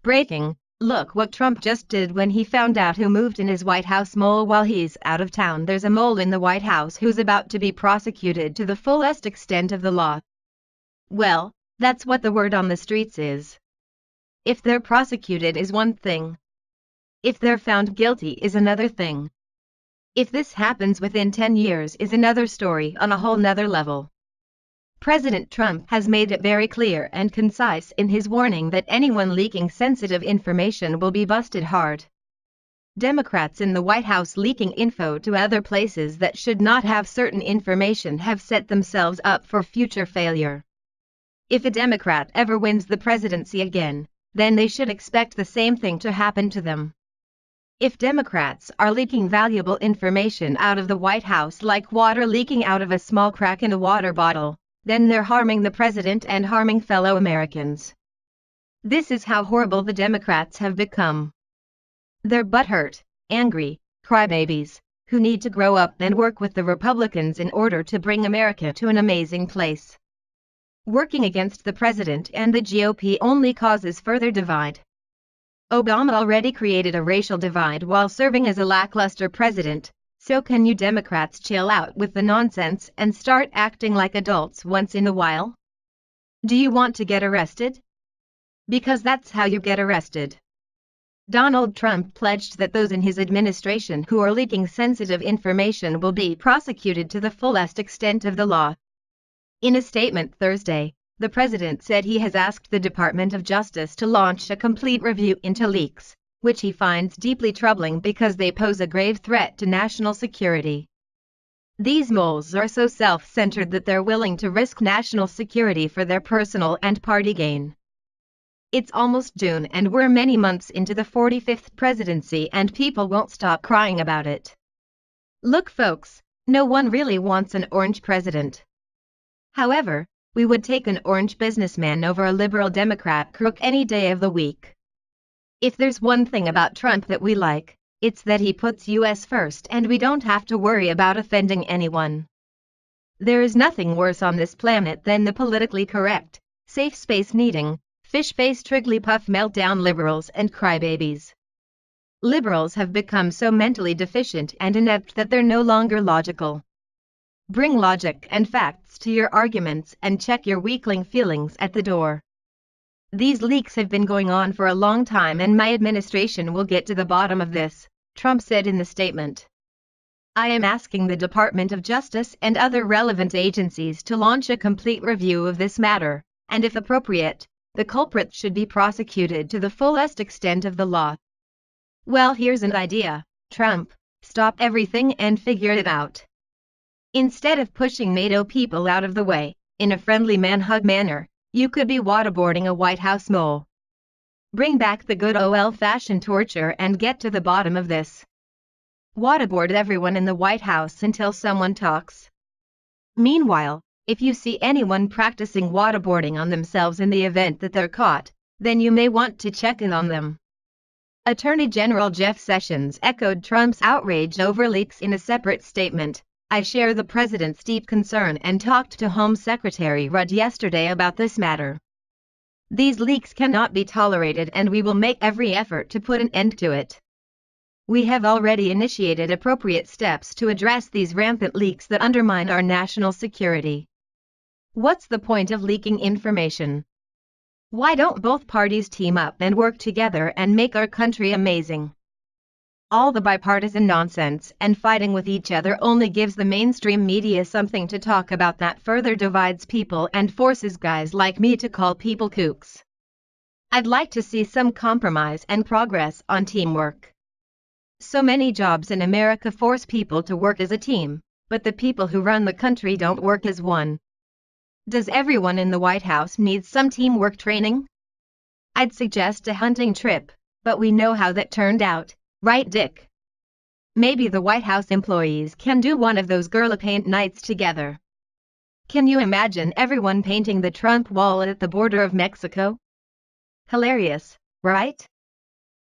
Breaking, look what Trump just did when he found out who moved in his White House mole while he's out of town. There's a mole in the White House who's about to be prosecuted to the fullest extent of the law. Well, that's what the word on the streets is. If they're prosecuted is one thing. If they're found guilty is another thing. If this happens within 10 years is another story on a whole nother level. President Trump has made it very clear and concise in his warning that anyone leaking sensitive information will be busted hard. Democrats in the White House leaking info to other places that should not have certain information have set themselves up for future failure. If a Democrat ever wins the presidency again, then they should expect the same thing to happen to them. If Democrats are leaking valuable information out of the White House like water leaking out of a small crack in a water bottle, then they're harming the president and harming fellow Americans. This is how horrible the Democrats have become. They're butthurt, angry, crybabies, who need to grow up and work with the Republicans in order to bring America to an amazing place. Working against the president and the GOP only causes further divide. Obama already created a racial divide while serving as a lackluster president. So can you Democrats chill out with the nonsense and start acting like adults once in a while? Do you want to get arrested? Because that's how you get arrested. Donald Trump pledged that those in his administration who are leaking sensitive information will be prosecuted to the fullest extent of the law. In a statement Thursday, the president said he has asked the Department of Justice to launch a complete review into leaks, which he finds deeply troubling because they pose a grave threat to national security. These moles are so self-centered that they're willing to risk national security for their personal and party gain. It's almost June and we're many months into the 45th presidency and people won't stop crying about it. Look folks, no one really wants an orange president. However, we would take an orange businessman over a liberal Democrat crook any day of the week. If there's one thing about Trump that we like, it's that he puts US first and we don't have to worry about offending anyone. There is nothing worse on this planet than the politically correct, safe space needing, fish-faced Wrigley-Puff meltdown liberals and crybabies. Liberals have become so mentally deficient and inept that they're no longer logical. Bring logic and facts to your arguments and check your weakling feelings at the door. These leaks have been going on for a long time and my administration will get to the bottom of this, Trump said in the statement. I am asking the Department of Justice and other relevant agencies to launch a complete review of this matter, and if appropriate, the culprit should be prosecuted to the fullest extent of the law. Well, here's an idea, Trump, stop everything and figure it out. Instead of pushing NATO people out of the way, in a friendly man-hug manner, you could be waterboarding a White House mole. Bring back the good old-fashioned torture and get to the bottom of this. Waterboard everyone in the White House until someone talks. Meanwhile, if you see anyone practicing waterboarding on themselves in the event that they're caught, then you may want to check in on them. Attorney General Jeff Sessions echoed Trump's outrage over leaks in a separate statement. I share the president's deep concern and talked to Home Secretary Rudd yesterday about this matter. These leaks cannot be tolerated and we will make every effort to put an end to it. We have already initiated appropriate steps to address these rampant leaks that undermine our national security. What's the point of leaking information? Why don't both parties team up and work together and make our country amazing? All the bipartisan nonsense and fighting with each other only gives the mainstream media something to talk about that further divides people and forces guys like me to call people kooks. I'd like to see some compromise and progress on teamwork. So many jobs in America force people to work as a team, but the people who run the country don't work as one. Does everyone in the White House need some teamwork training? I'd suggest a hunting trip, but we know how that turned out. Right, Dick? Maybe the White House employees can do one of those Gorilla Paint nights together. Can you imagine everyone painting the Trump wall at the border of Mexico? Hilarious, right?